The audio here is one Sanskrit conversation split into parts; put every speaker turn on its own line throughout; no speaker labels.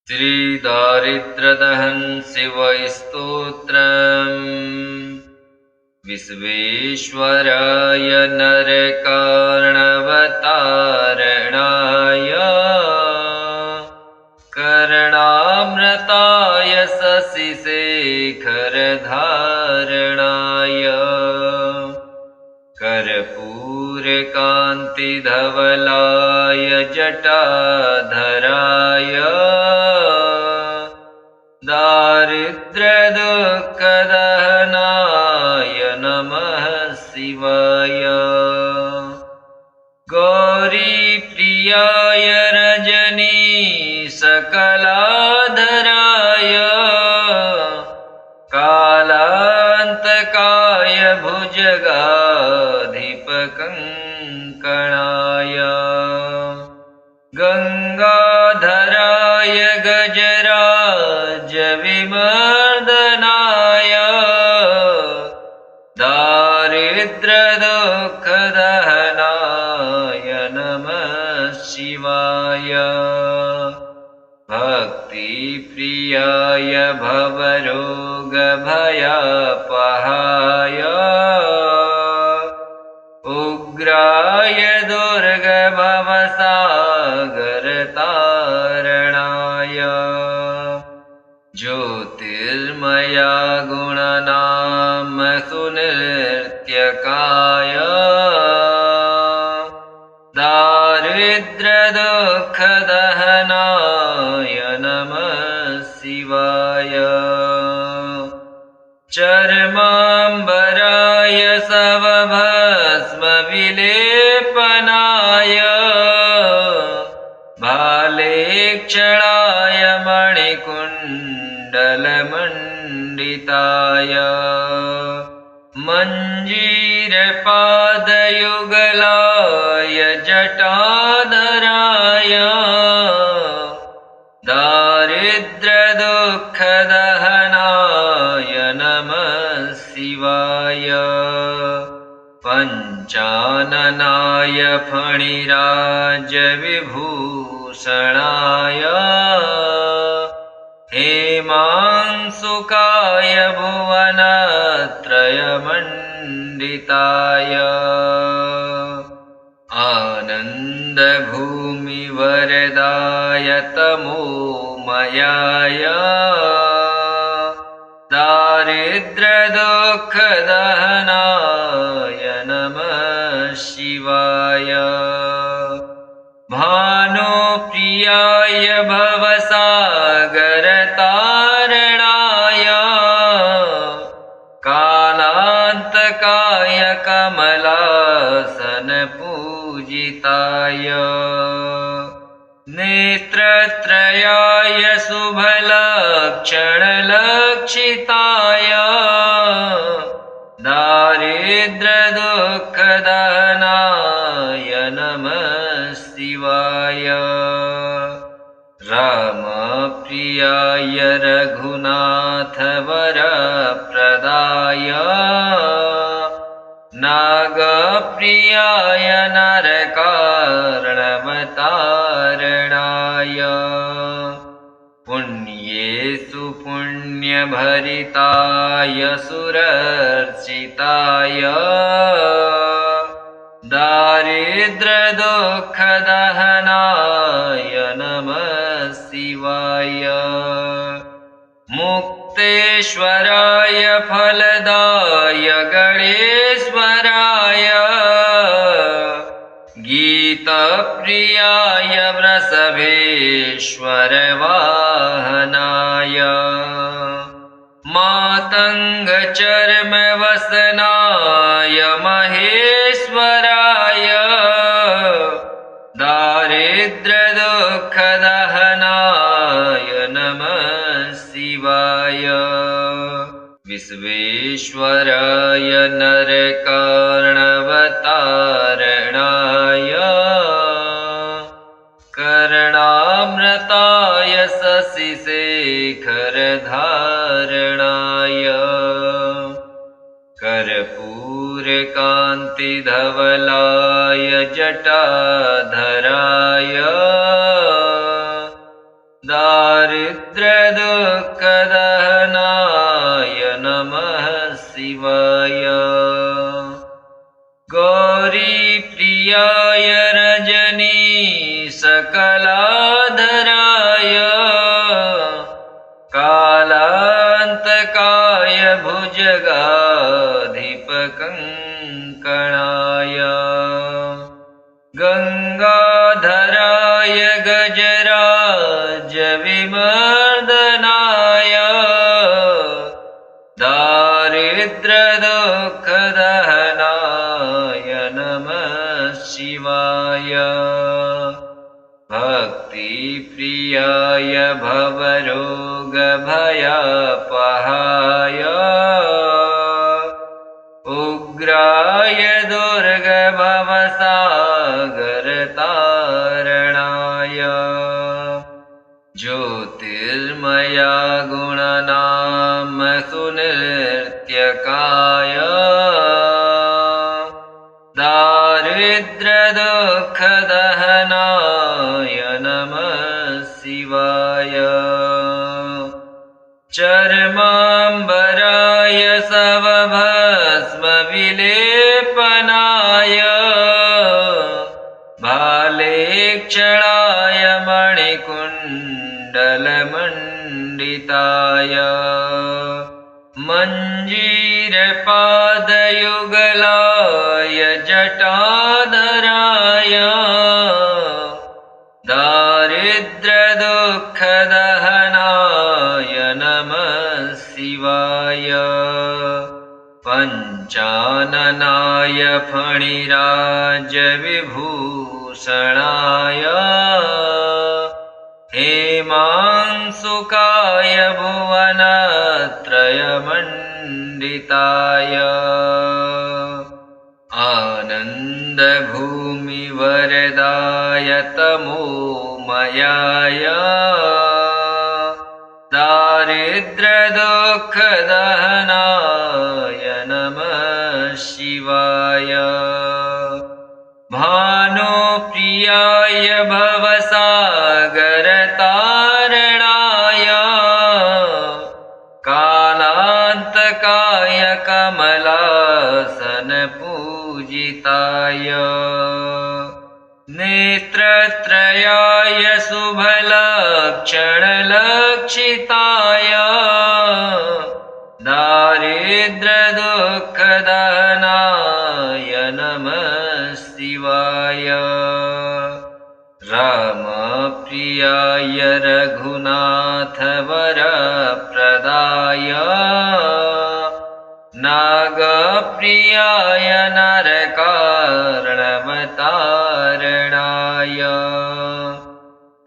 श्रीदारिद्र्यदहन शिवस्तोत्रम् विश्वेश्वराय नरकार्णवतारणाय कर्णामृताय शशिशेखरधारणाय कर्पूरकान्तिधवलाय जटाधराय दारिद्र्यदुःखदहनाय नमः शिवाय। गौरीप्रियाय रजनीशकलाधराय कालान्तकाय भुजगाधिपकङ्कणाय गंगाधराय गजराजविमर्दनाय दारिद्र्यदुःखदहनाय नमः शिवाय। भक्तिप्रियाय भवरोगभयापहाय उग्राय दुर्गभवसागरतारणाय ज्योतिर्मया गुणनाम सुनिर्त्यकाय दारिद्र्यदुःखदहनाय नमः शिवाय। चर्माम्बराय शवभस्मविलेपनाय भालेक्षणाय मणिकुण्डलमण्डिताय मञ्जीरपादयुगलाय जटाधराय दारिद्र्यदुःखदहनाय नमः शिवाय। पञ्चाननाय फणिराजविभूषणाय हेमांशुकाय भुवनत्रयमण्डिताय आनन्दभूमिवरदाय तमोमयाय दारिद्र्यदुःखदहनाय नमः शिवाय। भानुप्रियाय भवसागरतारणाय कालान्तकाय कमलासनपूजिताय नेत्रत्रयाय शुभलक्षणलक्षिताय दारिद्र्यदुःखदहनाय नमः शिवाय। रामप्रियाय रघुनाथवरप्रदाय नागप्रियाय नरकार्णवतारणाय पुण्येषु पुण्यभरिताय सुरर्चिताय दारिद्र्यदुःखदहनाय नमः शिवाय। मुक्तेश्वराय फलदाय गणेश्वराय गीतप्रियाय वृषभेश्वरवाहनाय मातङ्गचर्मवसनाय महेश्वराय दारिद्र्यदुःखदहनाय नमः शिवाय। विश्वेश्वराय नरकार्णवतारणाय कर्णामृताय शशिशेखरधारणाय कर्पूरकान्तिधवलाय जटाधराय दारिद्र्यदुःखदहनाय नमः शिवाय। गौरीप्रियाय रजनीशकलाधराय कालान्तकाय भुजगाधिपकङ्कणाय गङ्गाधराय गजराजविमर्दनाय दारिद्र्यदुःखदहनाय नमः शिवाय। भक्तिप्रियाय भवरोगभयापहाय उग्राय दुर्गभवसागरतारणाय ज्योतिर्मया गुणनाम सुनिर्त्यकाय दारिद्र्यदुःखदहनाय नमः शिवाय। चर्माम्बराय शवभस्मविलेपनाय भालेक्षणाय मणिकुण्डलमण्डिताय मञ्जीरपादयुगलाय जटाधराय दारिद्र्यदुःखदहनाय नमः शिवाय। पञ्चाननाय फणिराजविभूषणाय हेमांशुकाय भुवनत्रयमण्डिताय आनन्दभूमिवरदाय तमोमयाय दारिद्र्यदुःखदहनाय नमः शिवाय। भानुप्रियाय भवसागरतारणाय कालान्तकाय कमलासनपूजिताय नेत्रत्रयाय शुभलक्षणलक्षिताय दारिद्र्यदुःखदहनाय नमः शिवाय। रामप्रियाय रघुनाथवरप्रदाय नागप्रियाय नरकार्णवतारणाय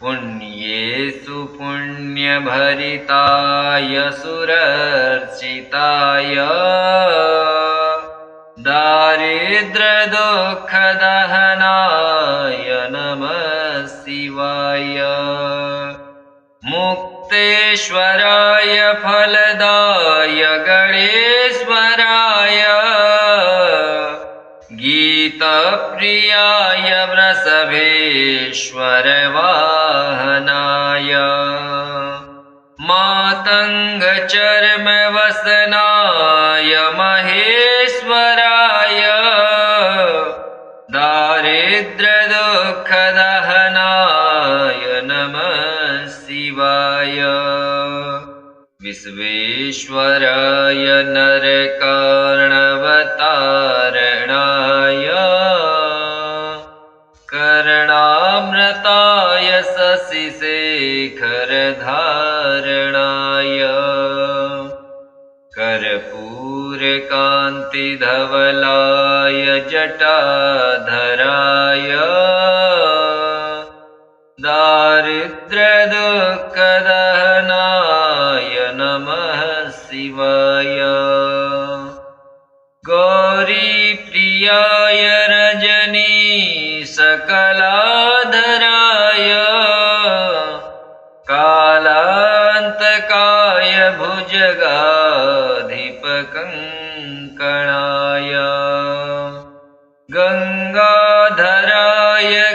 पुण्येषु पुण्यभरिताय सुरर्चिताय दारिद्र्यदुःखदहनाय नमः शिवाय। मुक्तेश्वराय फलदाय गणेश्वराय गीतप्रियाय वृषभेश्वरवाहनाय मातङ्गचर्मवसनाय महेश्वराय दारिद्र्यदुःखदहनाय नमः शिवाय। विश्वेश्वराय नरकार्णवतारणाय कर्णामृताय शशिशेखरधारणाय कर्पूरकान्तिधवलाय जटाधराय दारिद्र्यदुःखदहनाय नमः शिवाय। गौरीप्रियाय रजनीशकलाधराय कालान्तकाय भुजगाधिपकङ्कणाय गङ्गाधराय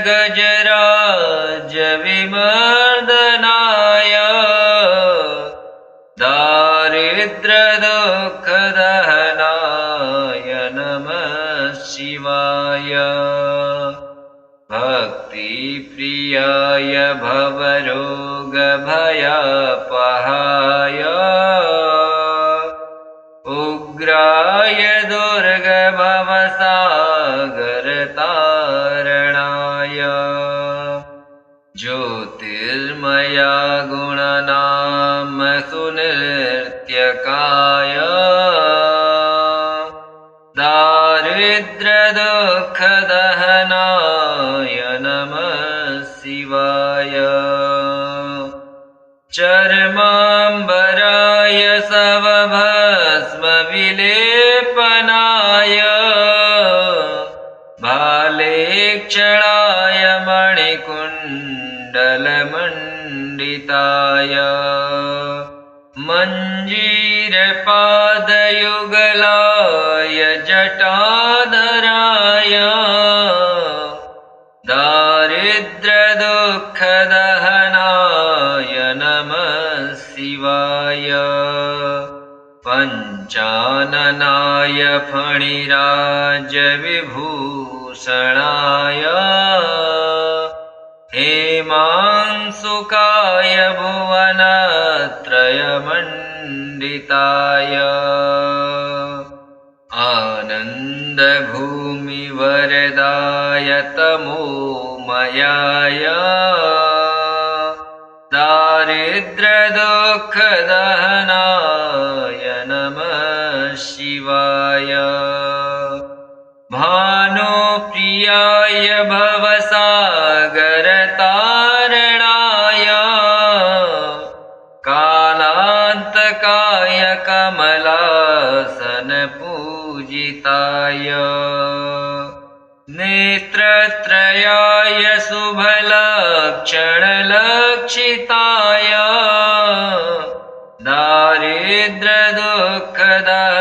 गजराजविमर्दनाय दारिद्र्यदुःखदहनाय नमः शिवाय भक्तिप्रियाय भवरोगभयापहाय उग्राय दुर्गभवसागरतारणाय ज्योतिर्मया गुणनाम सुनिर्त्यकाय दारिद्र्यदुःखदहनाय नमः शिवाय चर्माम्बराय सवभस्मविलेपनाय भालेक्षणाय मणिकुण्डलमण्डिताय मञ्जीरपादयुगलाय जटाधराय दारिद्र्यदुःखदहनाय नमः शिवाय पञ्चाननाय फणिराजविभूषणाय हेमांशुकाय भुवनत्रयमण्डिताय आनन्दभूमिवरदाय तमोमयाय दारिद्र्यदुःखदहनाय नमः शिवाय भानुप्रियाय भवसागरतारणाय कालान्तकाय कमलासनपूजिताय नेत्रत्रयाय शुभलक्षणलक्षिताय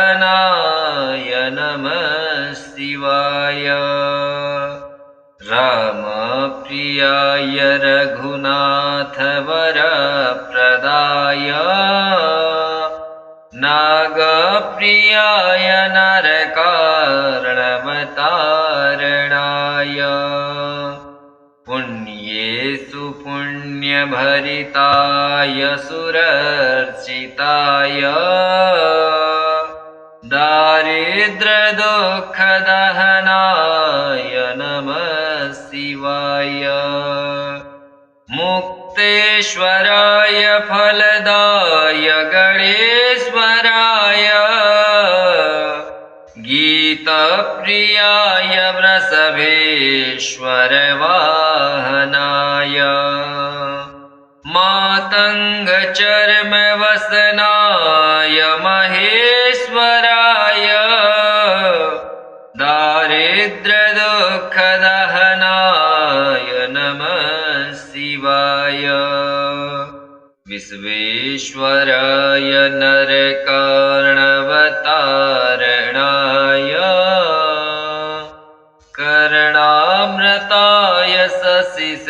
दारिद्र्यदुःखदहनाय नमः शिवाय रामप्रियाय रघुनाथवरप्रदाय नागप्रियाय नरकार्णवतारणाय पुण्येषु पुण्यभरिताय सुरर्चिताय दारिद्र्यदुःखदहनाय नमः शिवाय मुक्तेश्वराय फलदाय गणेश्वराय गीतप्रियाय वृषभेश्वरवाहनाय मातङ्गचर्मवसनाय महेश्वराय दारिद्र्यदुःखदहनाय नमः शिवाय विश्वेश्वराय नरकार्णवतारणाय कर्णामृताय शशिशेखरधारणाय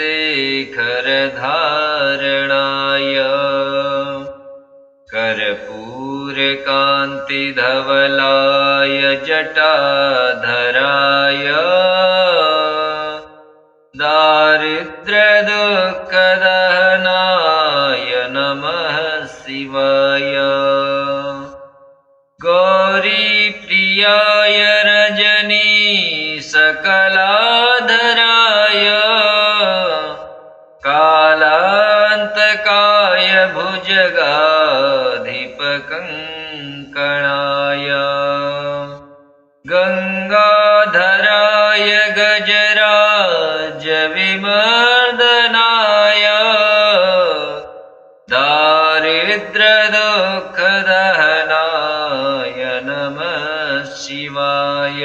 कर्पूरकान्तिधवलाय जटाधराय दारिद्र्यदुःखदहनाय नमः शिवाय गौरीप्रियाय रजनीशकलाधराय कालान्तकाय भुजगाधिपकङ्कणाय गङ्गाधराय गजराजविमर्दनाय दारिद्र्यदुःखदहनाय नमः शिवाय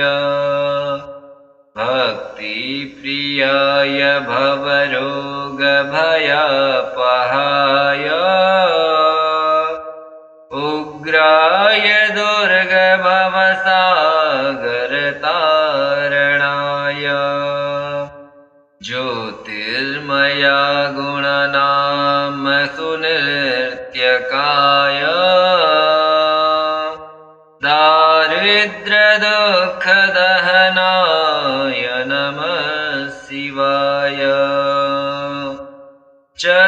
भक्तिप्रियाय भवरोगभयापहाय उग्राय दुर्गभवसागरतारणाय ज्योतिर्मया गुणनाम सुनिर्त्यकाय सुनृत्यकाय दारिद्र्यदुःखदहनाय नमः शिवाय चर्माम्बराय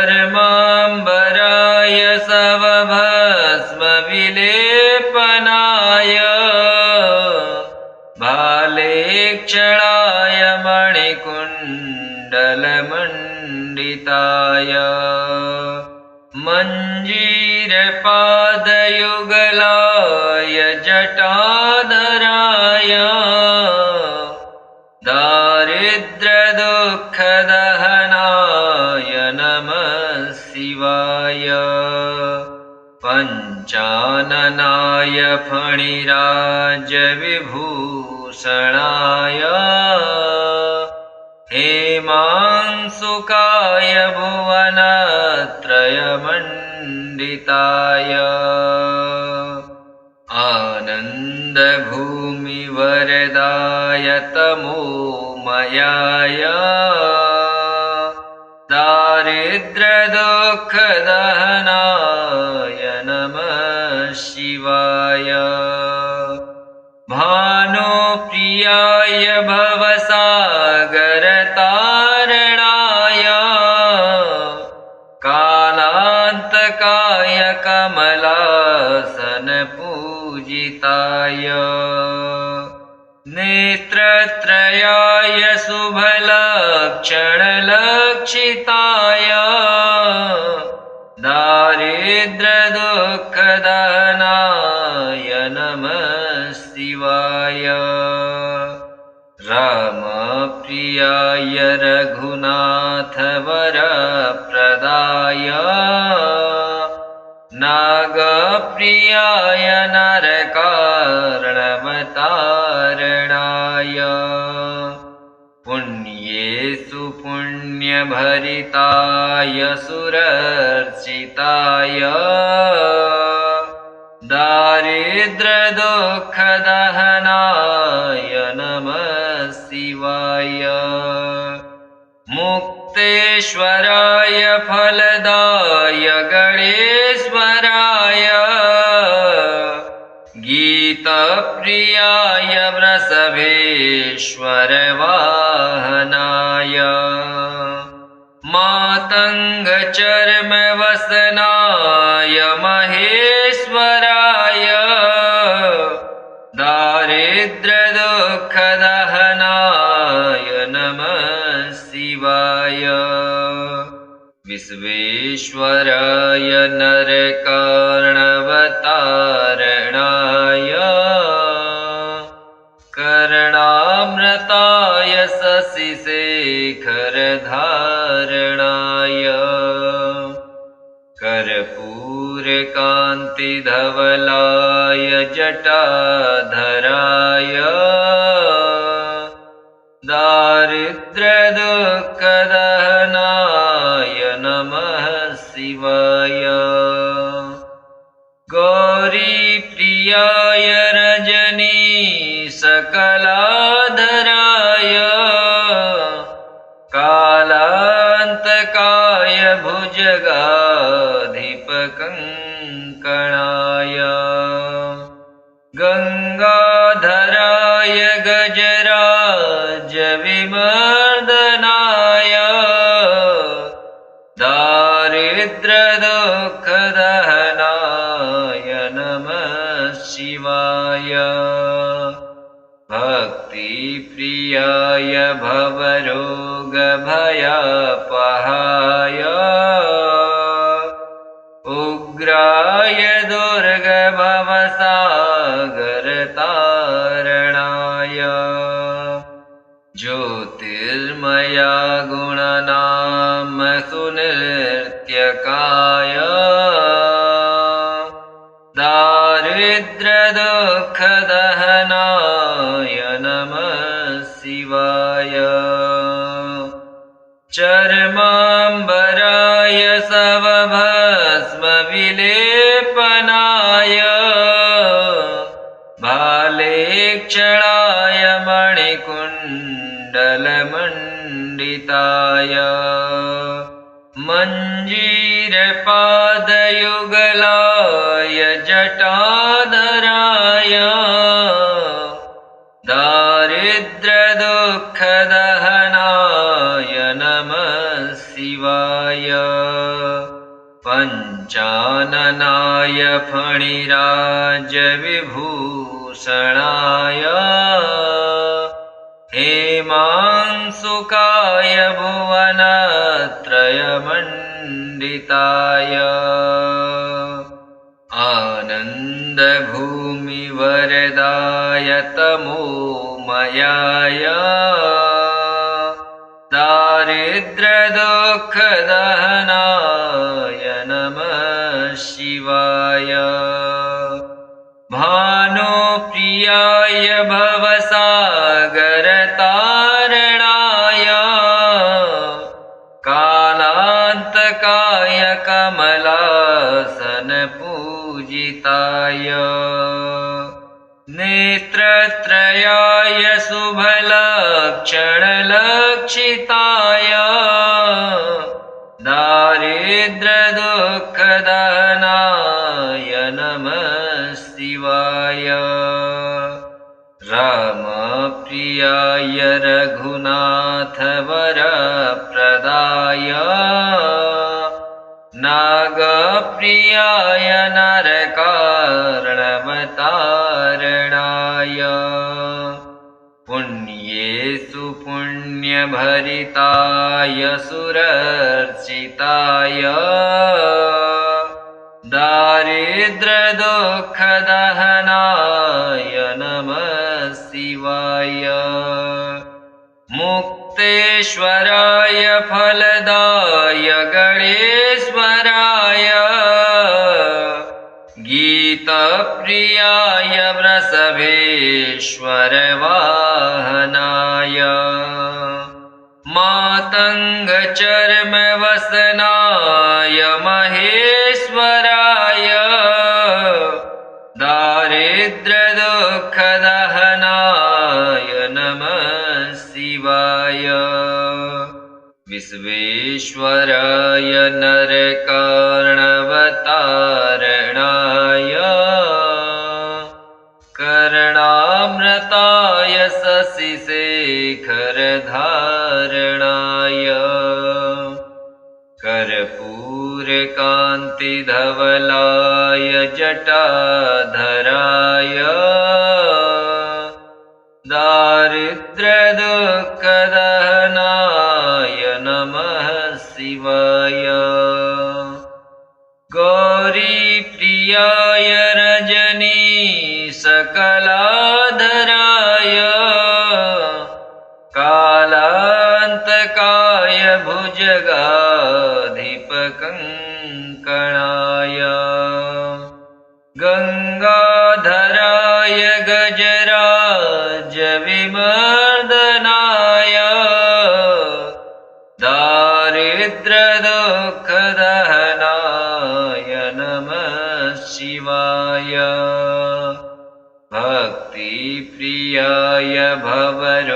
सवभस्मविलेपनाय भालेक्षणाय मणिकुण्डलमण्डिताय मञ्जीरपादयुगलाय जटाधराय दारिद्र्यदुःखदहनाय नमः शिवाय पञ्चाननाय फणिराजविभूषणाय हेमांशुकाय भुवनत्रयमण्डिताय आनन्दभूमिवरदाय तमोमयाय दारिद्र्यदुःखदहनाय नमः शिवाय भानुप्रियाय भवसागरतारणाय कालान्तकाय कमलासनपूजिताय नेत्रत्रयाय शुभलक्षणलक्षिताय दारिद्र्यदुःखदहनाय नमः शिवाय रामप्रियाय रघुनाथवरप्रदाय नागप्रियाय नरकार्णवतारणाय पुण्येषु पुण्यभरिताय सुरर्चिताय दारिद्र्यदुःखदहनाय नमः शिवाय मुक्तेश्वराय फलदाय गणेश्वराय गीतप्रियाय वृषभेश्वरवाहनाय मातङ्गचर्मवसनाय महेश्वराय दारिद्र्यदुःखदहनाय नमः शिवाय विश्वेश्वराय नरकार्णवतारणाय कर्णामृताय शशिशेखरधारणाय कर्पूरकान्तिधवलाय जटाधराय दारिद्र्यदुःखदहनाय नमः शिवाय गौरीप्रियाय रजनीशकलाधराय कालान्तकाय भुजगाधिपकङ्कणाय गङ्गाधराय गजराजविमर्दनाय दारिद्र्यदुःखदहनाय नमः शिवाय भक्तिप्रियाय भवरोगभयापहाय उग्राय दुर्गभवसागरतारणाय ज्योतिर्मया गुणनाम सुनृत्यकाय दारिद्र्यदुःखदहनाय नमः शिवाय चर्माम्बराय सवभस्मविलेपनाय भालेक्षणाय मणिकुण्डलमण्डिताय मञ्जीरपादयुगलाय जटाधराय दारिद्र्यदुःखदहनाय नमः शिवाय पञ्चाननाय फणिराजविभूषणाय हेमांशुकाय भुवनत्रयमण्डिताय आनन्दभूमिवरदाय तमोमयाय दारिद्र्यदुःखदहनाय नमः शिवाय भानुप्रियाय भवसागरतारणाय कालान्तकाय कमलासनपूजिताय नेत्रत्रयाय शुभलक्षणलक्षिताय दारिद्र्यदुःखदहनाय नमः शिवाय रामप्रियाय रघुनाथवरप्रदाय नागप्रियाय नरकार्णवतारणाय पुण्येषु पुण्यभरिताय सुरर्चिताय दारिद्र्यदुःखदहनाय नमः शिवाय मुक्तेश्वराय फलदाय गणेश्वराय गीतप्रियाय वृषभेश्वरवाहनाय मातङ्गचर्मवसनाय महेश्वराय दारिद्र्यदुःखदहनाय नमः शिवाय विश्वेश्वराय नरकार्णवतारणाय कर्णामृताय शशिशेखरधारणाय कर्पूरकान्तिधवलाय जटाधराय दारिद्र्यदुःखदहनाय नमः शिवाय गौरीप्रियाय रजनीशकलाधराय कालान्तकाय भुजगाधिपकङ्कणाय गङ्गाधराय गजराजविमर्दनाय दारिद्र्यदुःखदहनाय नमः शिवाय भक्तिप्रियाय भवरोगभयापहाय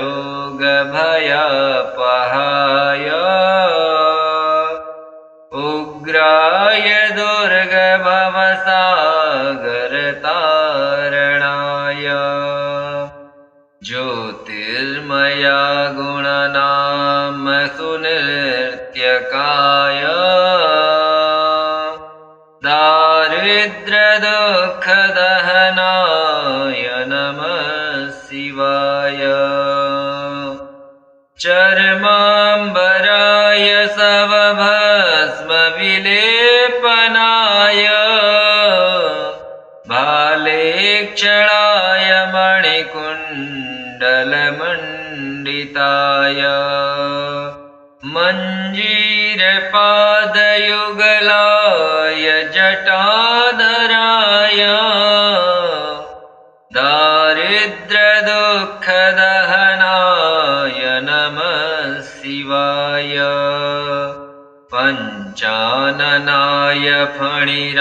उग्राय दुर्गभवसागरतारणाय ज्योतिर्मया गुणनाम सुनिर्त्यकाय दारिद्र्यदुःखदहनाय नमः शिवाय चर्माम्बराय सवभस्मविलेपनाय भालेक्षणाय मणिकुण्डलमण्डिताय मञ्जीरपादयुगलाय जटाधराय दारिद्र्यदुःखदहनाय नमः शिवाय पञ्चाननाय फणिराजविभूषणाय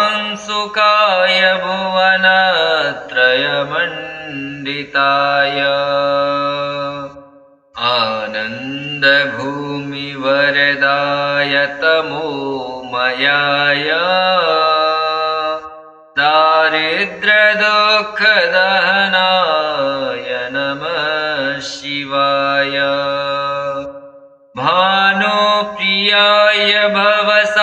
हेमांशुकाय भुवनत्रयमण्डिताय पूजिताय आनन्दभूमिवरदाय तमोमयाय दारिद्र्यदुःखदहनाय नमः शिवाय भानुप्रियाय भवसागरतारणाय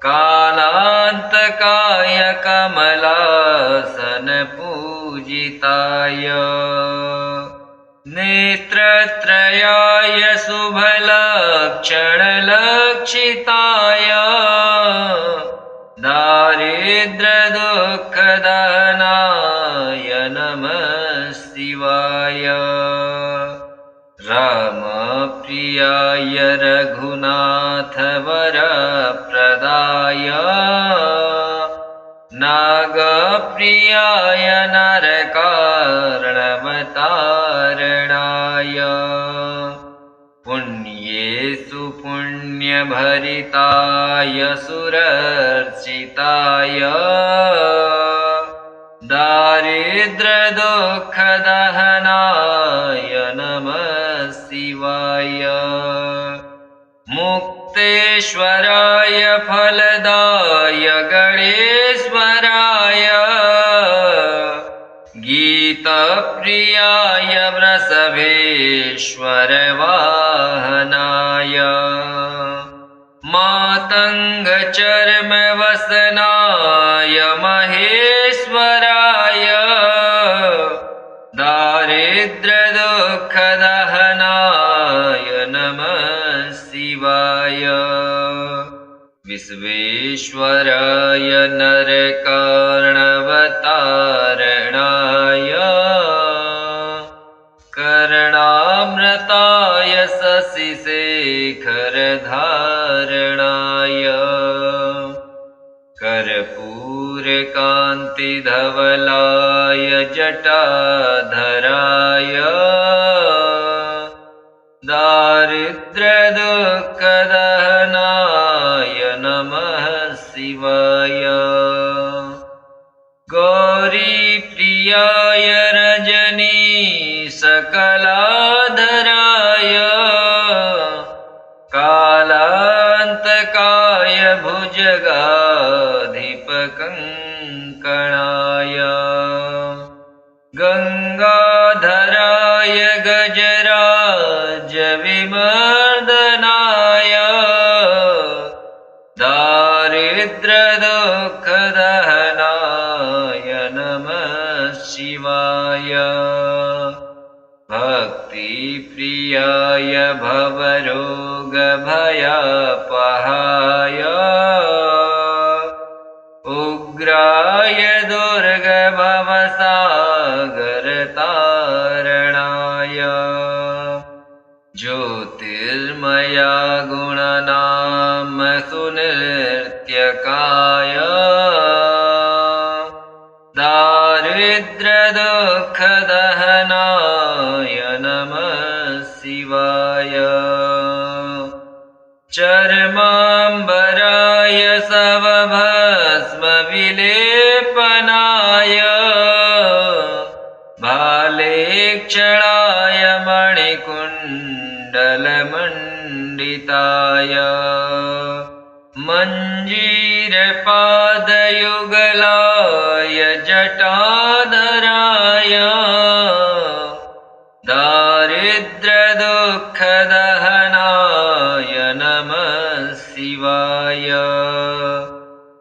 कालान्तकाय कमलासनपूजिताय नेत्रत्रयाय शुभलक्षणलक्षिताय दारिद्र्यदुःखदहनाय नमः शिवाय रामप्रियाय रघुनाथवरप्रदाय नागप्रियाय नरकार्णवतारणाय पुण्येषु पुण्यभरिताय सुरर्चिताय दारिद्र्यदुःखदहनाय नमः शिवाय मुक्तेश्वराय फलदाय गणेश्वराय गीतप्रियाय वृषभेश्वरवाहनाय मातङ्गचर्मवसनाय महेश्वराय दारिद्र्यदुःखदहनाय नमः शिवाय विश्वेश्वराय नरकार्णवतारणाय कर्णामृताय शशिशेखरधारणाय कर्पूरकान्तिधवलाय जटाधराय दारिद्र्यदुःखदहनाय नमः शिवाय गौरीप्रियाय रजनीशकलाधराय कालान्तकाय भुजगाधिपकङ्कणाय गङ्गाधराय गजराजविमर्दनाय दारिद्र्यदुःखदहनाय नमः शिवाय भक्तिप्रियाय भवरोगभयापहाय उग्राय दुर्गभवसागरतारणाय ज्योतिर्मया गुणनाम सुनिर्त्यकाय दारिद्र्यदुःखदहनाय नमः शिवाय चर्माम्बराय सवभस्मविलेपनाय भालेक्षणाय मणिकुण्डलमण्डिताय मञ्जीरपादयुगलाय जटाधराय दारिद्र्यदुःखदहनाय नमः शिवाय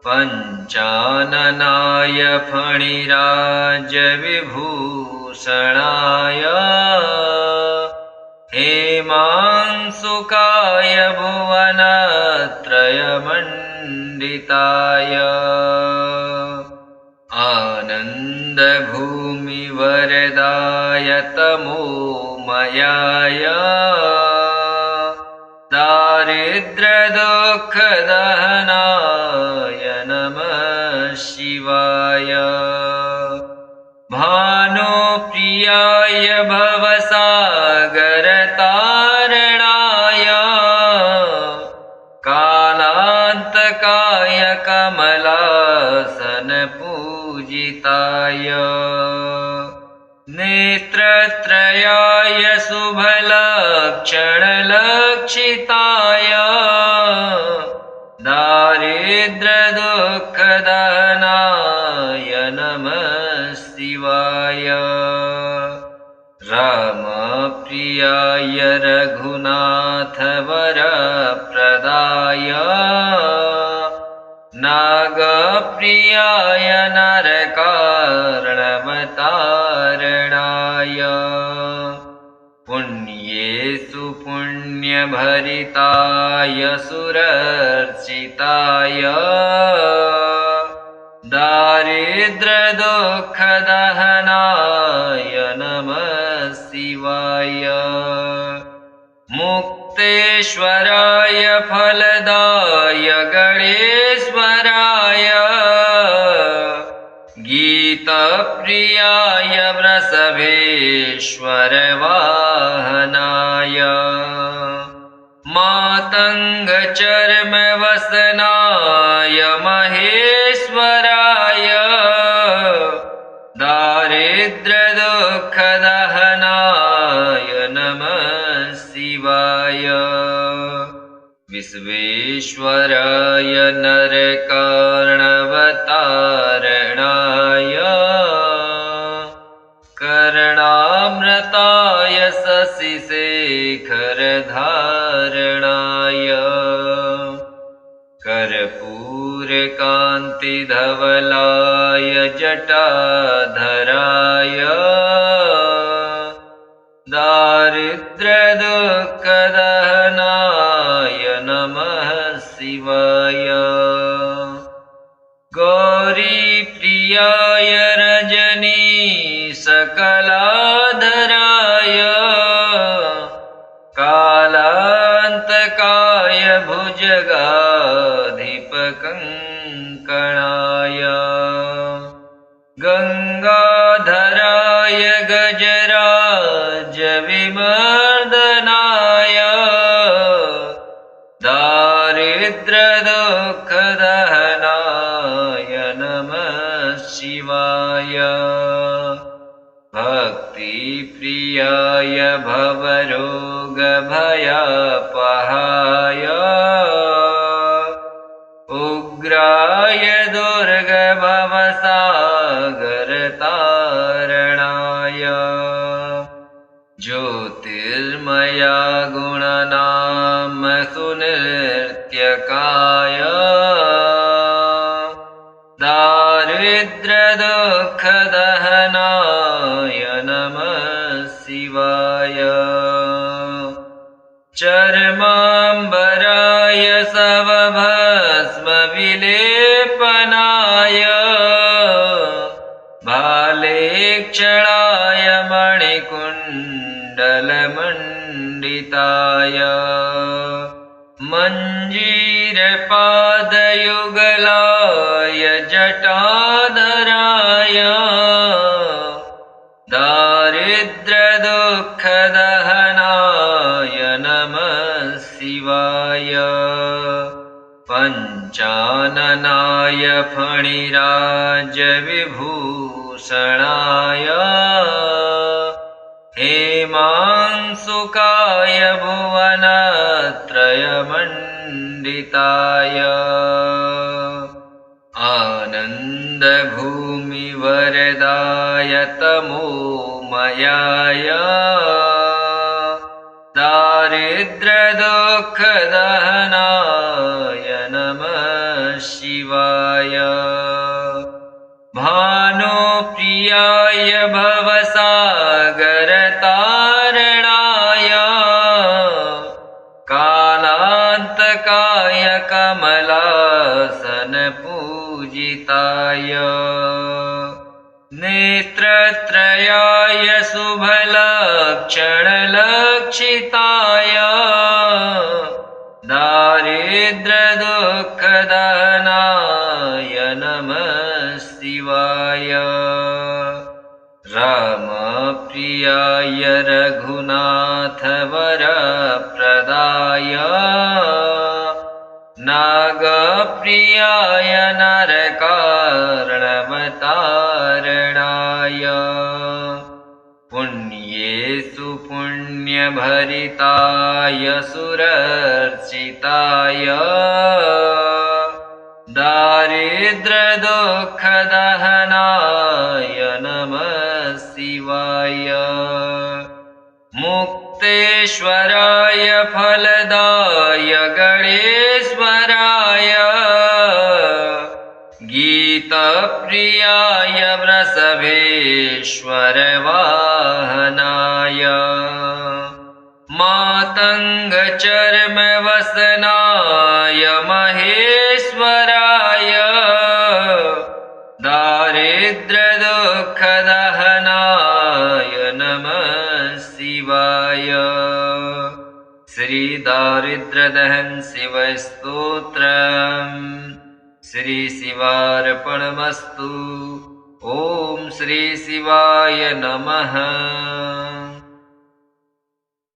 पञ्चाननाय फणिराजविभूषणाय हेमांशुकाय भुवनत्रयमण्डिताय आनन्दभूमिवरदाय तमोमयाय दारिद्र्यदुःखदहनाय नमः शिवाय भानुप्रियाय भवसागरतारणाय कालान्तकाय कमलासन पूजिताय नेत्रत्रयाय शुभलक्षणलक्षिताय दारिद्र्यदुःखदहनाय नमः शिवाय रामप्रियाय रघुनाथवरप्रदाय नागप्रियाय नरकार्णवतारणाय पुण्येषु पुण्यभरिताय सुरर्चिताय दारिद्र्यदुःखदहनाय नमः शिवाय मुक्तेश्वराय फलदाय गणेश्वराय गीतप्रियाय वृषभेश्वरवाहनाय मातङ्गचर्मवसनाय महेश्वराय दारिद्र्यदुःखदहनाय नमः शिवाय विश्वेश्वराय नरकार्णवतारणाय कर्णामृताय शशिशेखरधारणाय कर्पूरकान्तिधवलाय जटाधराय दारिद्र्यदुःखदहनाय नमः शिवाय गौरीप्रियाय रजनीशकलाधराय कालान्तकाय भुजगाधिपकङ्कणाय गङ्गाधराय गजराजविमर्दनाय दारिद्र्यदुःखदहनाय नमः शिवाय भक्तिप्रियाय भवरोगभयापहाय उग्राय दुर्गभवसागरतारणाय ज्योतिर्मया गुणनाम सुनिर्त्यकाय दारिद्र्यदुःखदहनाय नमः शिवाय चर्माम्बराय शवभस्मविलेपनाय भालेक्षणाय मणिकुण्डलमण्डिताय मञ्जीरपादयुगलाय जटाधराय दारिद्र्यदुःखदहनाय नमः शिवाय पञ्चाननाय फणिराजविभूषणाय हेमांशुकाय भुवनत्रयमण्डिताय आनन्दभूमिवरदाय तमोमयाय दारिद्र्यदुःखदहनाय नमः शिवाय भानुप्रियाय भवसागरतारणाय कालान्तकाय कमलासनपूजिताय नेत्रत्रयाय शुभलक्षणलक्षिताय दारिद्र्यदुःखदहनाय नमः शिवाय रामप्रियाय रघुनाथवरप्रदाय नागप्रियाय नरकार्णवतारणाय भवतारणाय पुण्येषु पुण्यभरिताय सुरर्चिताय दारिद्र्यदुःखदहनाय नमः शिवाय मुक्तेश्वराय फलदाय गणेश्वराय गीतप्रियाय वृषभेश्वरवाहनाय मातङ्गचर्मवसनाय महेश्वराय दारिद्र्यदुःखदहनाय नमः शिवाय श्री दारिद्र्यदहन शिवस्तोत्रम् श्री शिवार्पणमस्तु। ओम श्री शिवाय नमः।